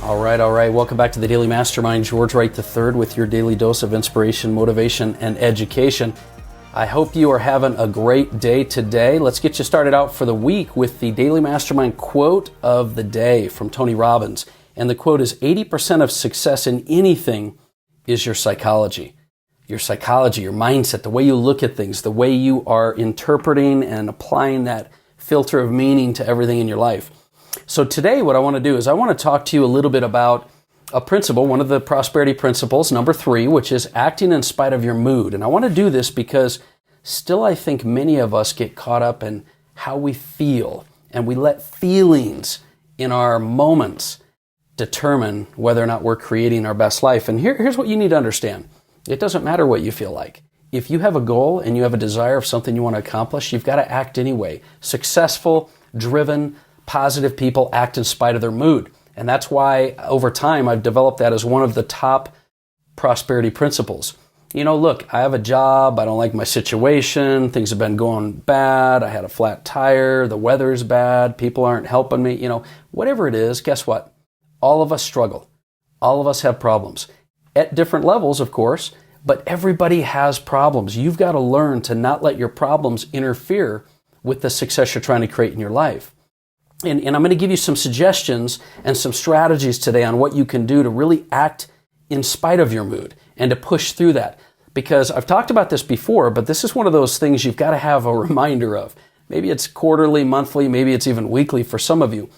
All right. Welcome back to the Daily Mastermind. George Wright III with your daily dose of inspiration, motivation, and education. I hope you are having a great day today. Let's get you started out for the week with the Daily Mastermind quote of the day from Tony Robbins. And the quote is, 80% of success in anything is your psychology. Your psychology, your mindset, the way you look at things, the way you are interpreting and applying that filter of meaning to everything in your life. So today what I want to do is I want to talk to you a little bit about a principle, one of the prosperity principles, number 3, which is acting in spite of your mood. And I want to do this because still I think many of us get caught up in how we feel, and we let feelings in our moments determine whether or not we're creating our best life. And here's what you need to understand. It doesn't matter what you feel like. If you have a goal and you have a desire of something you want to accomplish, you've got to act anyway. Successful, driven, positive people act in spite of their mood. And that's why over time I've developed that as one of the top prosperity principles. You know, look, I have a job, I don't like my situation, things have been going bad, I had a flat tire, the weather's bad, people aren't helping me, whatever it is, guess what? All of us struggle. All of us have problems. At different levels, of course, but everybody has problems. You've got to learn to not let your problems interfere with the success you're trying to create in your life. And I'm going to give you some suggestions and some strategies today on what you can do to really act in spite of your mood and to push through that. Because I've talked about this before, but this is one of those things you've got to have a reminder of. Maybe it's quarterly, monthly, maybe it's even weekly for some of you.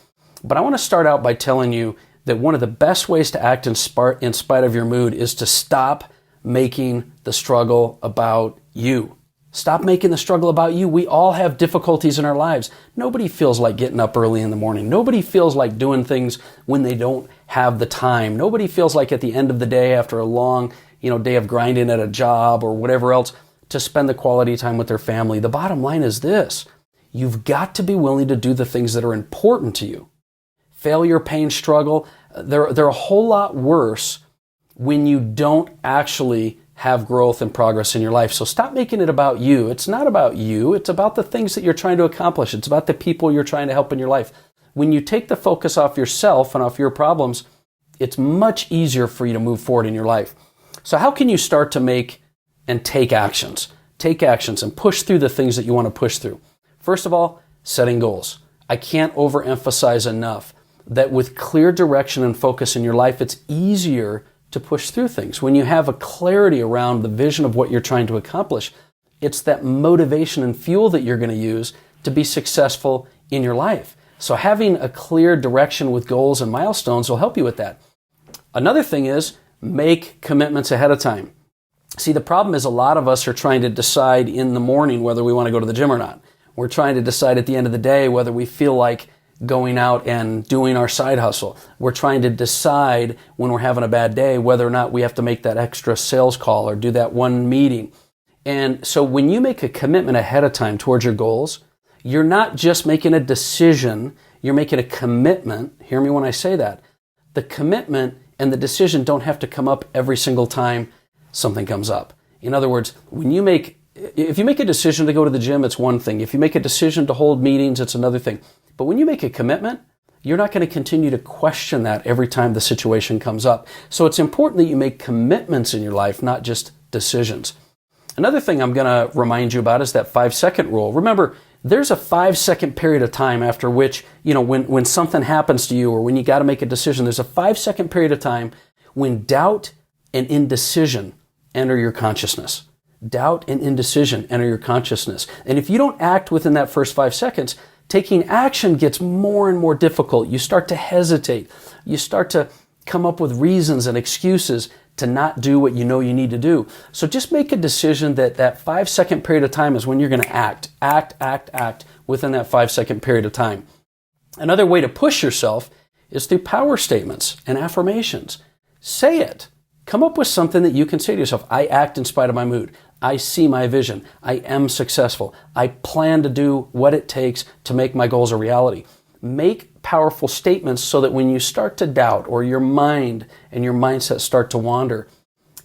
But I want to start out by telling you that one of the best ways to act in spite of your mood is to stop making the struggle about you. Stop making the struggle about you. We all have difficulties in our lives. Nobody feels like getting up early in the morning. Nobody feels like doing things when they don't have the time. Nobody feels like at the end of the day, after a long, day of grinding at a job or whatever else, to spend the quality time with their family. The bottom line is this: you've got to be willing to do the things that are important to you. Failure, pain, struggle, they're a whole lot worse when you don't actually have growth and progress in your life. So stop making it about you. It's not about you. It's about the things that you're trying to accomplish. It's about the people you're trying to help in your life. When you take the focus off yourself and off your problems, it's much easier for you to move forward in your life. So how can you start to make and take actions? Take actions and push through the things that you want to push through. First of all, setting goals. I can't overemphasize enough that with clear direction and focus in your life, it's easier to push through things. When you have a clarity around the vision of what you're trying to accomplish, it's that motivation and fuel that you're going to use to be successful in your life. So having a clear direction with goals and milestones will help you with that. Another thing is make commitments ahead of time. See, the problem is a lot of us are trying to decide in the morning whether we want to go to the gym or not. We're trying to decide at the end of the day whether we feel like going out and doing our side hustle. We're trying to decide when we're having a bad day whether or not we have to make that extra sales call or do that one meeting. And so when you make a commitment ahead of time towards your goals, you're not just making a decision, you're making a commitment. Hear me when I say that. The commitment and the decision don't have to come up every single time something comes up. In other words, if you make a decision to go to the gym, it's one thing. If you make a decision to hold meetings, it's another thing. But when you make a commitment, you're not going to continue to question that every time the situation comes up. So it's important that you make commitments in your life, not just decisions. Another thing I'm going to remind you about is that 5-second rule. Remember, there's a 5-second period of time after which, when something happens to you or when you got to make a decision, there's a 5-second period of time when doubt and indecision enter your consciousness. Doubt and indecision enter your consciousness. And if you don't act within that first 5 seconds, taking action gets more and more difficult. You start to hesitate. You start to come up with reasons and excuses to not do what you know you need to do. So just make a decision that 5-second period of time is when you're going to act within that 5-second period of time. Another way to push yourself is through power statements and affirmations. Say it. Come up with something that you can say to yourself. I act in spite of my mood. I see my vision. I am successful. I plan to do what it takes to make my goals a reality. Make powerful statements so that when you start to doubt or your mind and your mindset start to wander,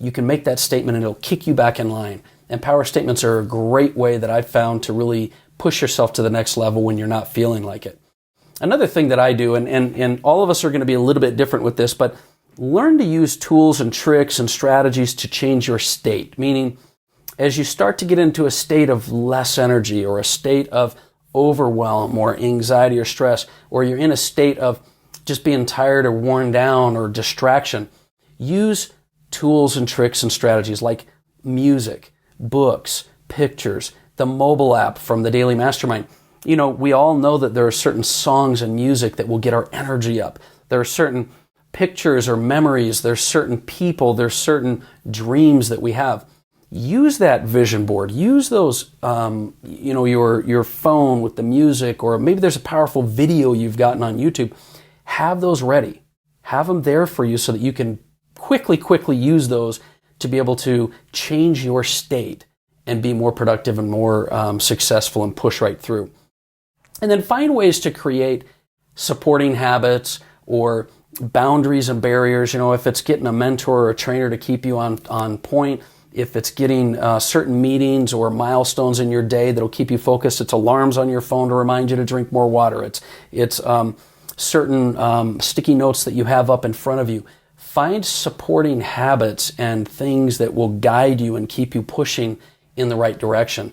you can make that statement and it'll kick you back in line. And power statements are a great way that I've found to really push yourself to the next level when you're not feeling like it. Another thing that I do, and all of us are going to be a little bit different with this, but learn to use tools and tricks and strategies to change your state. Meaning, as you start to get into a state of less energy or a state of overwhelm or anxiety or stress, or you're in a state of just being tired or worn down or distraction, use tools and tricks and strategies like music, books, pictures, the mobile app from the Daily Mastermind. We all know that there are certain songs and music that will get our energy up. There are certain pictures or memories, there's certain people, there's certain dreams that we have. Use that vision board. Use those, your phone with the music, or maybe there's a powerful video you've gotten on YouTube. Have those ready. Have them there for you so that you can quickly use those to be able to change your state and be more productive and more successful and push right through. And then find ways to create supporting habits or boundaries and barriers. If it's getting a mentor or a trainer to keep you on point, if it's getting certain meetings or milestones in your day that'll keep you focused, it's alarms on your phone to remind you to drink more water. It's certain sticky notes that you have up in front of you. Find supporting habits and things that will guide you and keep you pushing in the right direction.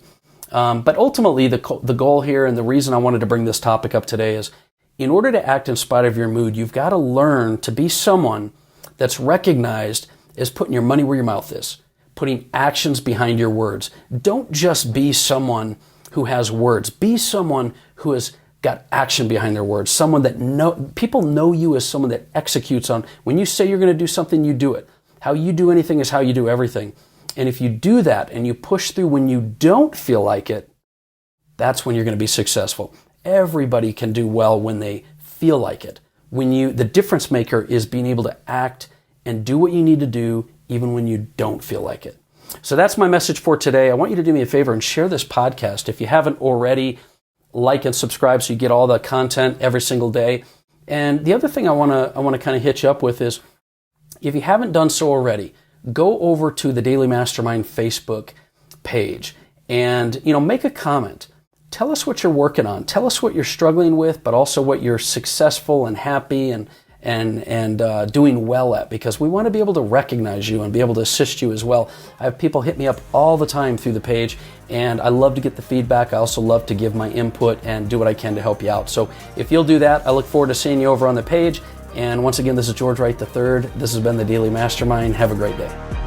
But ultimately, the goal here, and the reason I wanted to bring this topic up today, is in order to act in spite of your mood, you've got to learn to be someone that's recognized as putting your money where your mouth is, putting actions behind your words. Don't just be someone who has words. Be someone who has got action behind their words. Someone that people know you as someone that executes on. When you say you're going to do something, you do it. How you do anything is how you do everything. And if you do that and you push through when you don't feel like it, that's when you're going to be successful. Everybody can do well when they feel like it. The difference maker is being able to act and do what you need to do even when you don't feel like it. So that's my message for today. I want you to do me a favor and share this podcast. If you haven't already, like and subscribe so you get all the content every single day. And the other thing I want to kind of hit you up with is, if you haven't done so already, go over to the Daily Mastermind Facebook page and make a comment. Tell us what you're working on. Tell us what you're struggling with, but also what you're successful and happy and doing well at, because we want to be able to recognize you and be able to assist you as well. I have people hit me up all the time through the page, and I love to get the feedback. I also love to give my input and do what I can to help you out. So if you'll do that, I look forward to seeing you over on the page. And once again, this is George Wright III. This has been the Daily Mastermind. Have a great day.